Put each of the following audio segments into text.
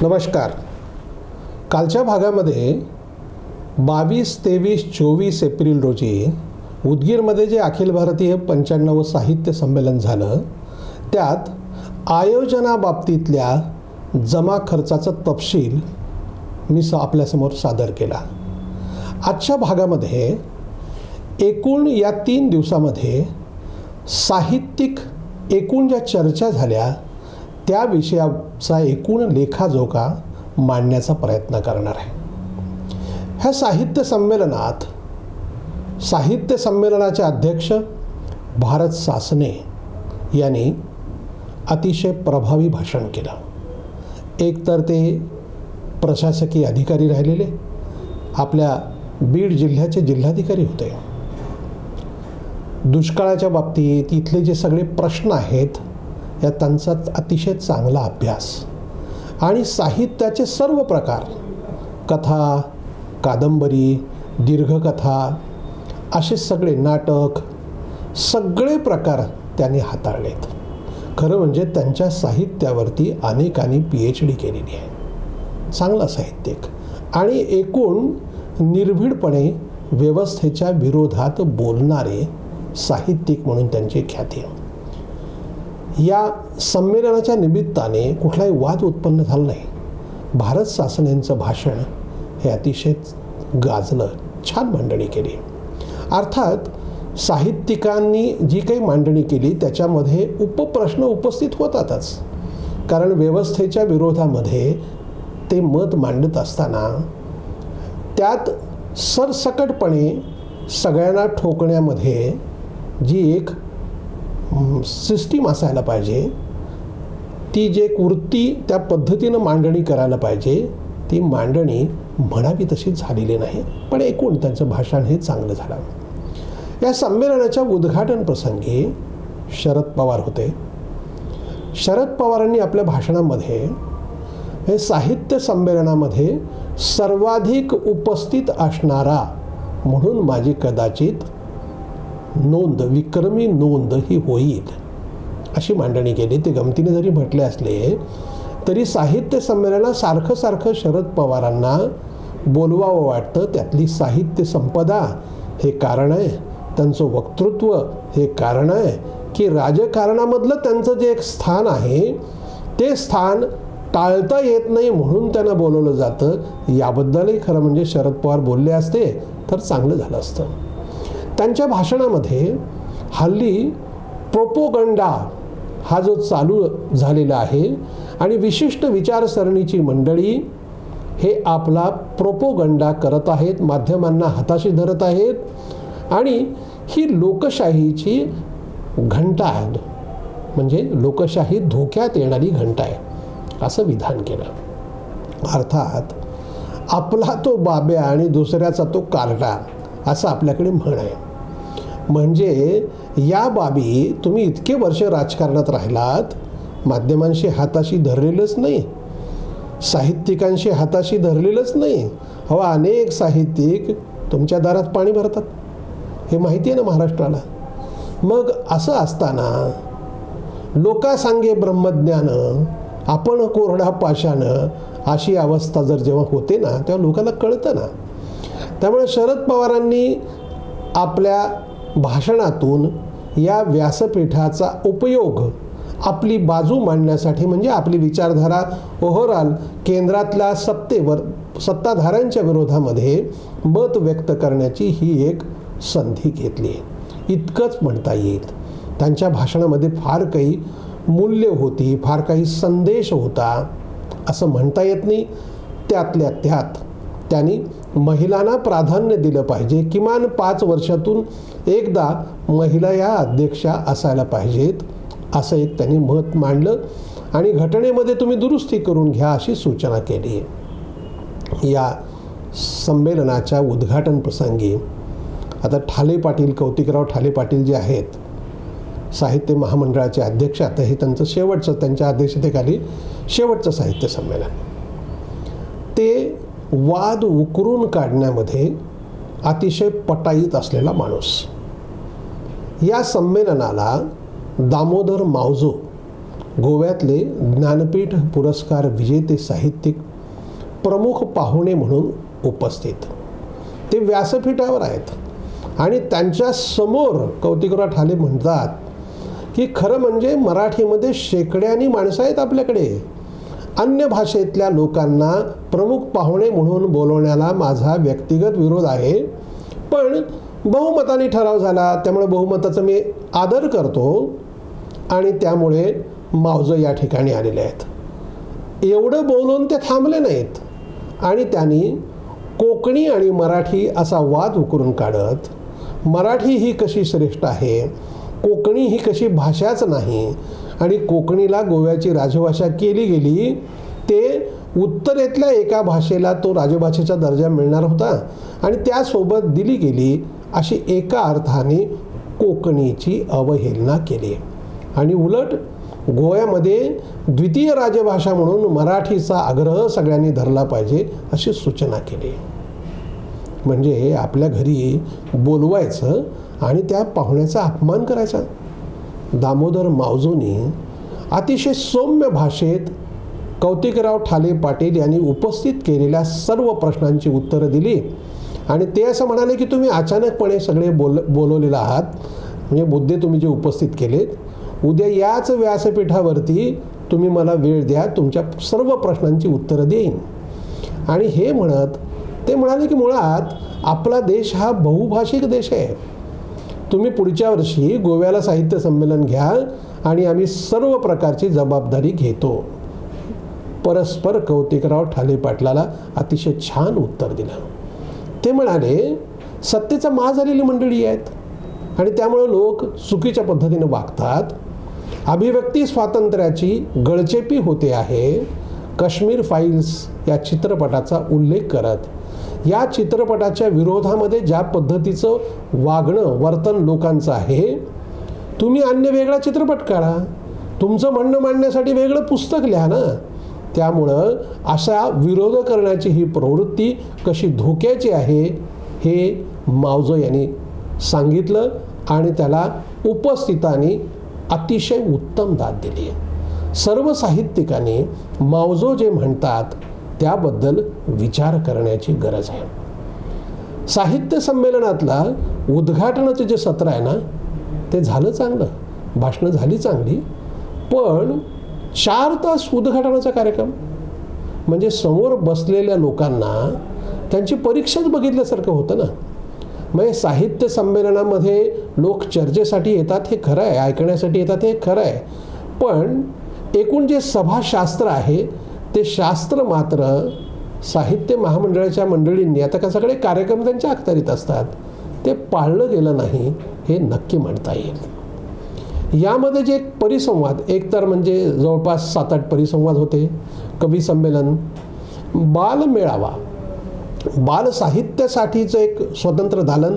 नमस्कार. कालच्या भागामध्ये 22, 23, 24 एप्रिल रोजी उदगीरमध्ये जे अखिल भारतीय 95 साहित्य संमेलन झालं, त्यात आयोजनाबाबतीतल्या जमा खर्चाचा तपशील मी आपल्यासमोर सादर केला. आजच्या भागामध्ये एकूण या 3 दिवसामध्ये साहित्यिक एकूण ज्या चर्चा झाल्या त्या विषयाचा एकूण लेखाजोखा मांडण्याचा प्रयत्न करणार आहे. ह्या साहित्य संमेलनाचे अध्यक्ष भारत सासने यांनी अतिशय प्रभावी भाषण केलं. एकतर ते प्रशासकीय अधिकारी राहिलेले, आपल्या बीड जिल्ह्याचे जिल्हाधिकारी होते. दुष्काळाच्या बाबतीत इथले जे सगळे प्रश्न आहेत या त्यांचा अतिशय चांगला अभ्यास आणि साहित्याचे सर्व प्रकार, कथा, कादंबरी, दीर्घकथा, असे सगळे नाटक, सगळे प्रकार त्यांनी हाताळलेत. खरं म्हणजे त्यांच्या साहित्यावरती अनेकांनी PhD केलेली आहे. चांगला साहित्यिक आणि एकूण निर्भीडपणे व्यवस्थेच्या विरोधात बोलणारे साहित्यिक म्हणून त्यांची ख्याती आहे. या संमेलनाच्या निमित्ताने कुठलाही वाद उत्पन्न झाला नाही. भारत सासनेंचं भाषण हे अतिशय गाजलं, छान मांडणी केली. अर्थात साहित्यिकांनी जी काही मांडणी केली त्याच्यामध्ये उपप्रश्न उपस्थित होतातच, कारण व्यवस्थेच्या विरोधामध्ये ते मत मांडत असताना त्यात सरसकटपणे सगळ्यांना ठोकण्यामध्ये जी एक सिस्टीम असायला पाहिजे, ती जे एक वृत्ती त्या पद्धतीनं मांडणी करायला पाहिजे, ती मांडणी म्हणावी तशी झालेली नाही. पण एकूण त्यांचं भाषण हे चांगलं झालं. या संमेलनाच्या उद्घाटन प्रसंगी शरद पवार होते. शरद पवारांनी आपल्या भाषणामध्ये हे साहित्य संमेलनामध्ये सर्वाधिक उपस्थित असणारा म्हणून माझी कदाचित नोंद, विक्रमी नोंद ही होईल, अशी मांडणी केली. ते गमतीने जरी म्हटले असले तरी साहित्य संमेलनात सारखं शरद पवारांना बोलवावं वाटतं. त्यातली साहित्य संपदा हे कारण आहे, त्यांचं वक्तृत्व हे कारण आहे, की राजकारणामधलं त्यांचं जे एक स्थान आहे ते स्थान टाळता येत नाही म्हणून त्यांना बोलवलं जातं. याबद्दलही खरं म्हणजे शरद पवार बोलले असते तर चांगलं झालं असतं. त्यांच्या भाषणामध्ये हल्ली प्रोपोगंडा हा जो चालू झालेला आहे आणि विशिष्ट विचारसरणीची मंडळी हे आपला प्रोपोगंडा करत आहेत, माध्यमांना हाताशी धरत आहेत आणि ही लोकशाहीची घंटा आहे, म्हणजे लोकशाही धोक्यात येणारी घंटा आहे, असं विधान केलं. अर्थात आपला तो बाब्या आणि दुसऱ्याचा तो कार्टा, असं आपल्याकडे म्हण आहे. म्हणजे या बाबी तुम्ही इतके वर्ष राजकारणात राहिलात, माध्यमांशी हाताशी धरलेलंच नाही, साहित्यिकांशी हाताशी धरलेलंच नाही. अनेक साहित्यिक तुमच्या दारात पाणी भरतात, हे माहिती आहे ना महाराष्ट्राला. मग असं असताना लोकासांगे ब्रह्मज्ञान आपण कोरडा पाषाण, अशी अवस्था जेव्हा होते ना, तेव्हा लोकांना कळतं ना. त्यामुळे शरद पवारांनी आपल्या भाषणातून या व्यासपीठाचा उपयोग आपली बाजू मांडण्यासाठी, म्हणजे आपली विचारधारा ओव्हरऑल केंद्रातल्या सत्ताधाऱ्यांच्या विरोधामध्ये मत व्यक्त करण्याची ही एक संधी घेतली, इतकंच म्हणता येईल. त्यांच्या भाषणामध्ये फार काही मूल्य होती, फार काही संदेश होता असं म्हणता येत नाही. त्यातल्या त्यात त्यांनी महिलांना प्राधान्य दिलं पाहिजे, किमान 5 वर्षातून एकदा महिला या अध्यक्षा असायला पाहिजेत, असं एक त्यांनी मत मांडलं आणि घटनेमध्ये तुम्ही दुरुस्ती करून घ्या अशी सूचना केली. या संमेलनाच्या उद्घाटन प्रसंगी आता कौतिकराव ठाले पाटील जे आहेत, साहित्य महामंडळाचे अध्यक्ष, आता हे त्यांचं त्यांच्या अध्यक्षतेखाली शेवटचं साहित्य संमेलन. ते वाद उकरून काढण्यामध्ये अतिशय पटाईत असलेला माणूस. या संमेलनाला दामोदर मावजो गोव्यातले ज्ञानपीठ पुरस्कार विजेते साहित्यिक प्रमुख पाहुणे म्हणून उपस्थित. ते व्यासपीठावर आहेत आणि त्यांच्या समोर कौतिकराव ठाले म्हणतात की खरं म्हणजे मराठीमध्ये शेकड्यानी माणसं आहेत आपल्याकडे. अन्य भाषेतल्या लोकांना प्रमुख पाहुणे म्हणून बोलवण्याला माझा व्यक्तिगत विरोध आहे, पण बहुमताने ठराव झाला त्यामुळे बहुमताचा मी आदर करतो आणि त्यामुळे मावजो या ठिकाणी आलेले आहेत. एवढं बोलून ते थांबले नाहीत आणि त्यांनी कोकणी आणि मराठी असा वाद उकरून काढत मराठी ही कशी श्रेष्ठ आहे, कोकणी ही कशी भाषाच नाही आणि कोकणीला गोव्याची राजभाषा केली गेली, ते उत्तरेतल्या एका भाषेला तो राजभाषेचा दर्जा मिळणार होता आणि त्यासोबत दिली गेली अशी एका अर्थाने कोकणीची अवहेलना केली आणि उलट गोव्यामध्ये द्वितीय राजभाषा म्हणून मराठीचा आग्रह सगळ्यांनी धरला पाहिजे अशी सूचना केली. म्हणजे आपल्या घरी बोलवायचं आणि त्या पाहुण्याचा अपमान करायचा. दामोदर मावजोंनी अतिशय सौम्य भाषेत कौतिकराव ठाले पाटील यांनी उपस्थित केलेल्या सर्व प्रश्नांची उत्तरं दिली आणि ते असं म्हणाले की तुम्ही अचानकपणे सगळे बोलवलेले आहात, म्हणजे मुद्दे तुम्ही जे उपस्थित केलेत, उद्या याच व्यासपीठावरती तुम्ही मला वेळ द्या, तुमच्या सर्व प्रश्नांची उत्तरं देईन. आणि हे म्हणत ते म्हणाले की मुळात आपला देश हा बहुभाषिक देश आहे. तुम्ही पुढच्या वर्षी गोव्याला साहित्य संमेलन घ्या आणि आम्ही सर्व प्रकारची जबाबदारी घेतो. परस्पर कौतिकराव ठाले पाटलाला अतिशय छान उत्तर दिलं. ते म्हणाले सत्तेचा माज झालेली मंडळी आहेत आणि त्यामुळे लोक चुकीच्या पद्धतीने वागतात. अभिव्यक्ती स्वातंत्र्याची गळचेपी होते आहे. काश्मीर फाईल्स या चित्रपटाचा उल्लेख करत या चित्रपटाच्या विरोधामध्ये ज्या पद्धतीचं वागणं वर्तन लोकांचं आहे, तुम्ही अन्य वेगळा चित्रपट काढा, तुमचं म्हणणं मांडण्यासाठी वेगळं पुस्तक लिहा ना. त्यामुळं अशा विरोध करण्याची ही प्रवृत्ती कशी धोक्याची आहे हे मावजो यांनी सांगितलं आणि त्याला उपस्थितांनी अतिशय उत्तम दाद दिली. सर्व साहित्यिकांनी मावजो जे म्हणतात त्याबद्दल विचार करण्याची गरज आहे. साहित्य संमेलनातला उद्घाटनाचं जे सत्र आहे ना, ते झालं चांगलं, भाषणं झाली चांगली, पण 4 तास उद्घाटनाचा कार्यक्रम म्हणजे समोर बसलेल्या लोकांना त्यांची परीक्षाच बघितल्यासारखं होतं ना. म्हणजे साहित्य संमेलनामध्ये लोक चर्चेसाठी येतात हे खरं आहे, ऐकण्यासाठी येतात हे खरं आहे, पण एकूण जे सभाशास्त्र आहे ते शास्त्र मात्र साहित्य महामंडळाच्या मंडळींनी, आता का सगळे कार्यक्रम त्यांच्या अखत्यारीत असतात, ते पाळलं गेलं नाही हे नक्की म्हणता येईल. यामध्ये जे परिसंवाद, एकतर म्हणजे जवळपास 7-8 परिसंवाद होते, कवी संमेलन, बालमेळावा, बाल साहित्यासाठीचं एक स्वतंत्र दालन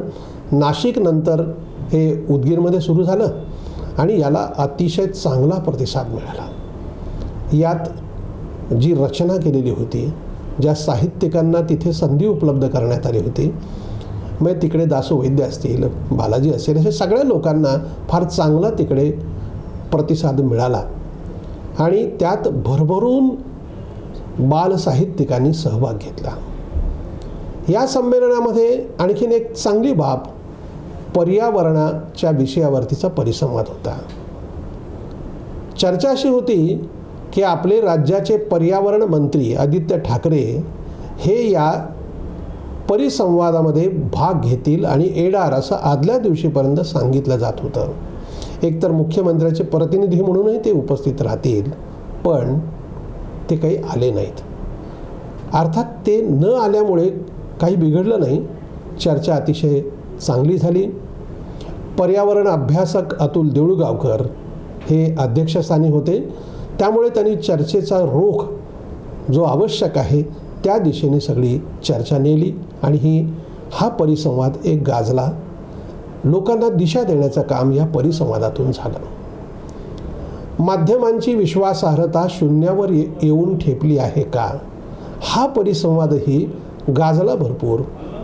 नाशिक नंतर हे उदगीरमध्ये सुरू झालं आणि याला अतिशय चांगला प्रतिसाद मिळाला. यात जी रचना केलेली होती, ज्या साहित्यिकांना तिथे संधी उपलब्ध करण्यात आली होती, मग तिकडे दासो वैद्य असतील, बालाजी असेल, अशा सगळ्या लोकांना फार चांगला तिकडे प्रतिसाद मिळाला आणि त्यात भरभरून बाल साहित्यिकांनी सहभाग घेतला. या संमेलनामध्ये आणखीन एक चांगली बाब पर्यावरणाच्या विषयावरतीचा परिसंवाद होता. चर्चा अशी होती की आपले राज्याचे पर्यावरण मंत्री आदित्य ठाकरे हे या परिसंवादामध्ये भाग घेतील आणि येणार असं आदल्या दिवशीपर्यंत सांगितलं जात होतं. एकतर मुख्यमंत्र्याचे प्रतिनिधी म्हणूनही ते उपस्थित राहतील, पण ते काही आले नाहीत. अर्थात ते न आल्यामुळे काही बिघडलं नाही, चर्चा अतिशय चांगली झाली. पर्यावरण अभ्यासक अतुल देऊळगावकर हे अध्यक्षस्थानी होते, त्यामुळे त्यांनी चर्चेचा रोख जो आवश्यक आहे त्या दिशेने सगळी चर्चा नेली आणि हा परिसंवाद एक गाजला. लोकांना दिशा देण्याचं काम या परिसंवादातून झालं. माध्यमांची विश्वासार्हता शून्यावर येऊन ठेपली आहे का, हा परिसंवादही गाजला भरपूर,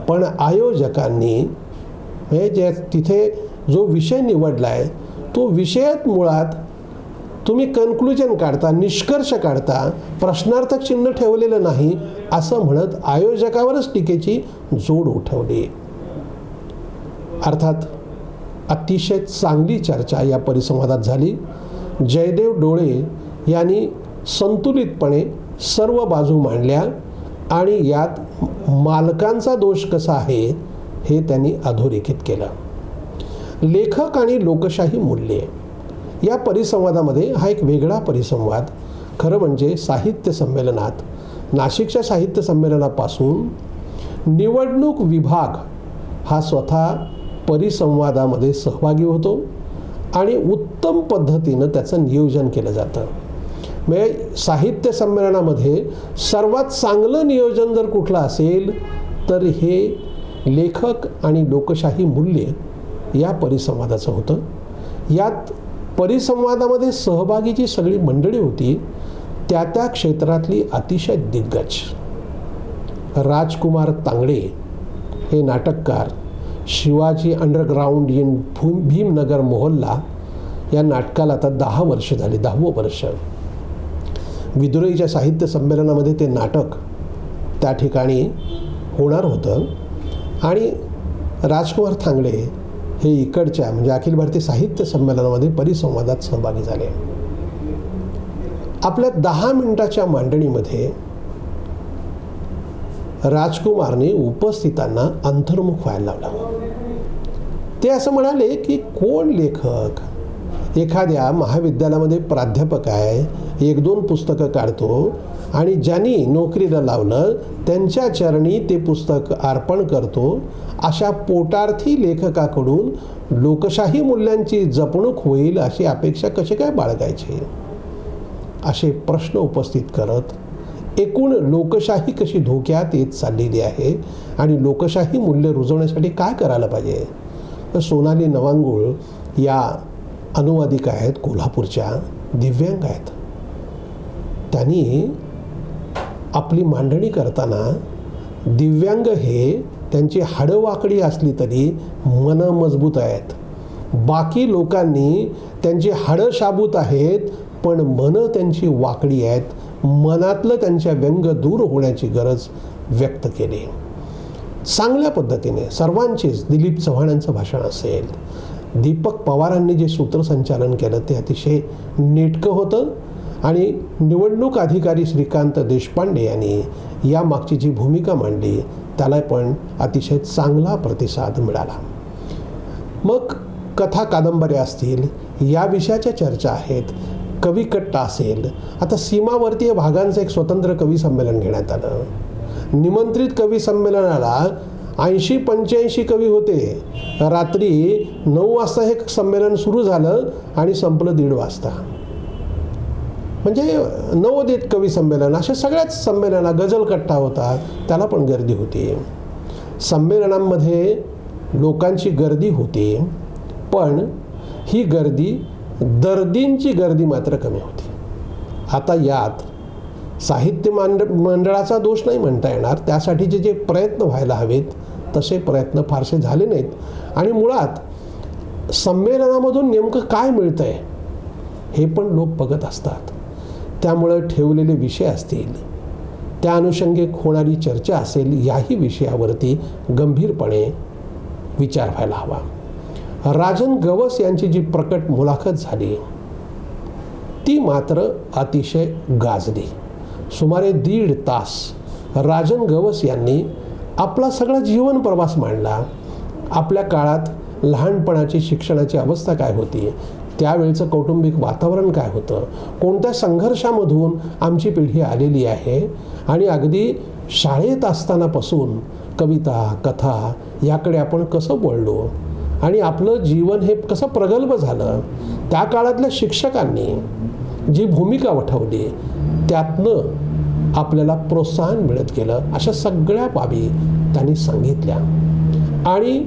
पण आयोजकांनी म्हणजे जे तिथे जो विषय निवडला आहे तो विषयात मुळात तुम्ही कन्क्लुजन काढता, निष्कर्ष काढता, प्रश्नार्थक चिन्ह ठेवलेलं नाही असं म्हणत आयोजकावरच टीकेची जोड उठवली. अर्थात अतिशय चांगली चर्चा या परिसंवादात झाली. जयदेव डोळे यांनी संतुलितपणे सर्व बाजू मांडल्या आणि यात मालकांचा दोष कसा आहे हे त्यांनी अधोरेखित केलं. लेखक आणि लोकशाही मूल्ये या परिसंवादामध्ये हा एक वेगळा परिसंवाद. खरं म्हणजे साहित्य संमेलनात, नाशिकच्या साहित्य संमेलनापासून निवडणूक विभाग हा स्वतः परिसंवादामध्ये सहभागी होतो आणि उत्तम पद्धतीनं त्याचं नियोजन केलं जातं. म्हणजे साहित्य संमेलनामध्ये सर्वात चांगलं नियोजन जर कुठलं असेल तर हे लेखक आणि लोकशाही मूल्य या परिसंवादाचं होतं. यात परिसंवादामध्ये सहभागी जी सगळी मंडळी होती त्या त्या क्षेत्रातली अतिशय दिग्गज. राजकुमार तांगडे हे नाटककार, शिवाजी अंडरग्राऊंड इन भीमनगर मोहल्ला या नाटकाला आता 10 वर्ष झाली, 10वं वर्ष. विदुरईच्या साहित्य संमेलनामध्ये ते नाटक त्या ठिकाणी होणार होतं आणि राजकुमार तांगडे हे इकडच्या म्हणजे अखिल भारतीय साहित्य संमेलनामध्ये परिसंवादात सहभागी झाले. आपल्या 10 मिनिटाच्या मांडणीमध्ये राजकुमारने उपस्थितांना अंतर्मुख व्हायला लावलं. ते असं म्हणाले की कोण लेखक एखाद्या महाविद्यालयामध्ये प्राध्यापक आहे, 1-2 पुस्तकं काढतो आणि ज्यांनी नोकरीला लावलं त्यांच्या चरणी ते पुस्तक अर्पण करतो, अशा पोटार्थी लेखकाकडून लोकशाही मूल्यांची जपणूक होईल अशी अपेक्षा कशी काय बाळगायची, असे प्रश्न उपस्थित करत एकूण लोकशाही कशी धोक्यात येत चाललेली आहे आणि लोकशाही मूल्य रुजवण्यासाठी काय करायला पाहिजे. तर सोनाली नवांगुळ या अनुवादिका आहेत, कोल्हापूरच्या, दिव्यांग आहेत. त्यांनी आपली मांडणी करताना दिव्यांग हे त्यांची हाडं वाकडी असली तरी मनं मजबूत आहेत, बाकी लोकांनी त्यांची हाडं शाबूत आहेत पण मनं त्यांची वाकडी आहेत, मनातलं त्यांच्या व्यंग दूर होण्याची गरज व्यक्त केली. चांगल्या पद्धतीने सर्वांचीच, दिलीप चव्हाणांचं भाषण असेल, दीपक पवारांनी जे सूत्रसंचालन केलं ते अतिशय नेटकं होतं आणि निवडणूक अधिकारी श्रीकांत देशपांडे यांनी यामागची जी भूमिका मांडली त्याला पण अतिशय चांगला प्रतिसाद मिळाला. मग कथा कादंबऱ्या असतील, या विषयाच्या चर्चा आहेत, कविकट्टा असेल. आता सीमावर्तीय भागांचं एक स्वतंत्र कवी संमेलन घेण्यात आलं. निमंत्रित कवी संमेलनाला 80-85 कवी होते. रात्री 9 वाजता हे संमेलन सुरू झालं आणि संपलं 1:30 वाजता. म्हणजे नवोदित कवी संमेलन, अशा सगळ्याच संमेलना, गझलकट्टा होता त्याला पण गर्दी होती. संमेलनांमध्ये लोकांची गर्दी होती पण ही गर्दी दर्दींची गर्दी मात्र कमी होती. आता यात साहित्य मंडळाचा दोष नाही म्हणता येणार, त्यासाठीचे जे प्रयत्न व्हायला हवेत तसे प्रयत्न फारसे झाले नाहीत आणि मुळात संमेलनामधून नेमकं काय मिळतं आहे हे पण लोक बघत असतात. त्यामुळं ठेवलेले विषय असतील, त्या अनुषंगिक होणारी चर्चा असेल, याही विषयावरती गंभीरपणे विचार व्हायला हवा. राजन गवस यांची जी प्रकट मुलाखत झाली ती मात्र अतिशय गाजली. सुमारे 1.5 तास राजन गवस यांनी आपला सगळा जीवन प्रवास मांडला. आपल्या काळात लहानपणाची शिक्षणाची अवस्था काय होती, त्यावेळचं कौटुंबिक वातावरण काय होतं, कोणत्या संघर्षामधून आमची पिढी आलेली आहे आणि अगदी शाळेत असतानापासून कविता, कथा याकडे आपण कसं वळलो आणि आपलं जीवन हे कसं प्रगल्भ झालं. त्या काळातल्या शिक्षकांनी जी भूमिका वठवली त्यातनं आपल्याला प्रोत्साहन मिळत गेलं. अशा सगळ्या बाबी त्यांनी सांगितल्या आणि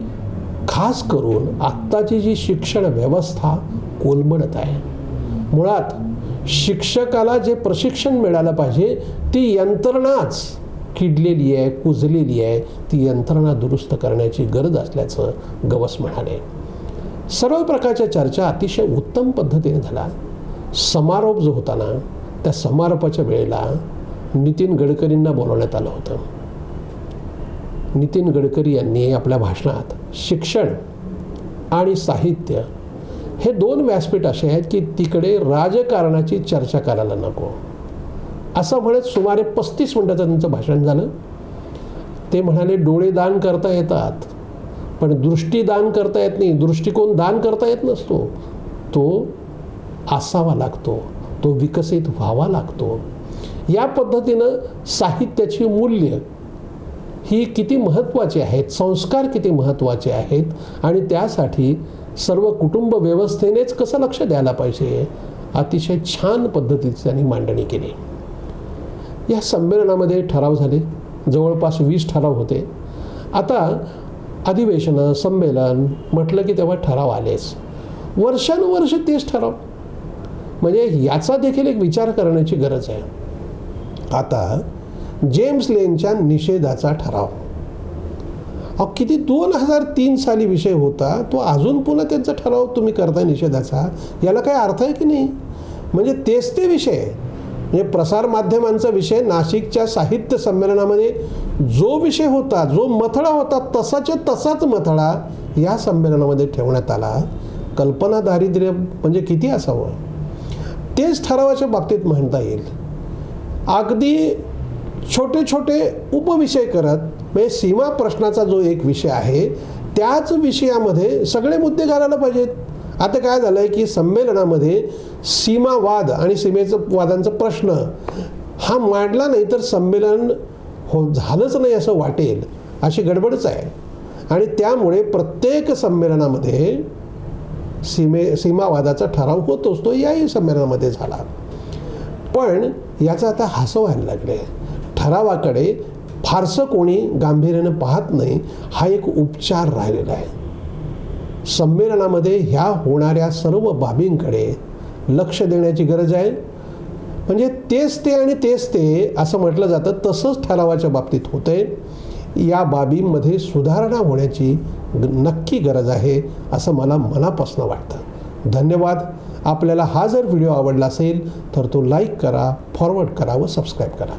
खास करून आत्ताची जी शिक्षण व्यवस्था कोलमडत आहे. मुळात शिक्षकाला जे प्रशिक्षण मिळालं पाहिजे ती यंत्रणाच किडलेली आहे, कुजलेली आहे. ती यंत्रणा दुरुस्त करण्याची गरज असल्याचं गवस म्हणाले. सर्व प्रकारच्या चर्चा अतिशय उत्तम पद्धतीने झाल्या. समारोप जो होता ना, त्या समारोपाच्या वेळेला नितीन गडकरींना बोलवण्यात आलं होतं. नितीन गडकरी यांनी आपल्या भाषणात शिक्षण आणि साहित्य हे 2 व्यासपीठ असे आहेत की तिकडे राजकारणाची चर्चा करायला नको असं म्हणत सुमारे 35 मिनिटाचं त्यांचं भाषण झालं. ते म्हणाले डोळे दान करता येतात पण दृष्टी दान करता येत नाही, दृष्टिकोन दान करता येत नसतो. तो असावा लागतो, तो विकसित व्हावा लागतो. या पद्धतीनं साहित्याची मूल्य ही किती महत्त्वाची आहेत, संस्कार किती महत्त्वाचे आहेत आणि त्यासाठी सर्व कुटुंब व्यवस्थेनेच कसं लक्ष द्यायला पाहिजे, अतिशय छान पद्धतीची त्यांनी मांडणी केली. या संमेलनामध्ये ठराव झाले, जवळपास 20 ठराव होते. आता अधिवेशनं संमेलन म्हटलं की तेव्हा ठराव आलेच, वर्षानुवर्ष तेच ठराव. म्हणजे याचा देखील एक विचार करण्याची गरज आहे. आता जेम्स लेनच्या निषेधाचा ठराव किती 2003 साली विषय होता, तो अजून पुन्हा त्यांचा ठराव तुम्ही करताय निषेधाचा, याला काय अर्थ आहे की नाही? म्हणजे तेच ते विषय, म्हणजे प्रसारमाध्यमांचा विषय नाशिकच्या साहित्य संमेलनामध्ये जो विषय होता, जो मथळा होता, तसाच्या तसाच मथळा या संमेलनामध्ये ठेवण्यात आला. कल्पना दारिद्र्य म्हणजे किती असावं. तेच ठरावाच्या बाबतीत म्हणता येईल. अगदी छोटे छोटे उपविषय करत, म्हणजे सीमा प्रश्नाचा जो एक विषय आहे त्याच विषयामध्ये सगळे मुद्दे घालायला पाहिजेत. आता काय झालं आहे की संमेलनामध्ये सीमावाद आणि सीमेचं वादांचा प्रश्न हा मांडला नाही तर संमेलन झालंच नाही असं वाटेल, अशी गडबडच आहे. आणि त्यामुळे प्रत्येक संमेलनामध्ये सीमावादाचा ठराव होत असतो, याही संमेलनामध्ये झाला. पण याचं आता हसं व्हायला लागले. ठरावाकडे फारसं कोणी गांभीर्यानं पाहत नाही, हा एक उपचार राहिलेला आहे. संमेलनामध्ये ह्या होणाऱ्या सर्व बाबींकडे लक्ष देण्याची गरज आहे. म्हणजे तेच ते आणि तेच ते असं म्हटलं जातं, तसंच ठरावाच्या बाबतीत होतंय. या बाबींमध्ये सुधारणा होण्याची नक्की गरज आहे असं मला मनापासून वाटतं. धन्यवाद. आपल्याला हा जर व्हिडिओ आवडला असेल तर तो लाईक करा, फॉरवर्ड करा व सबस्क्राईब करा.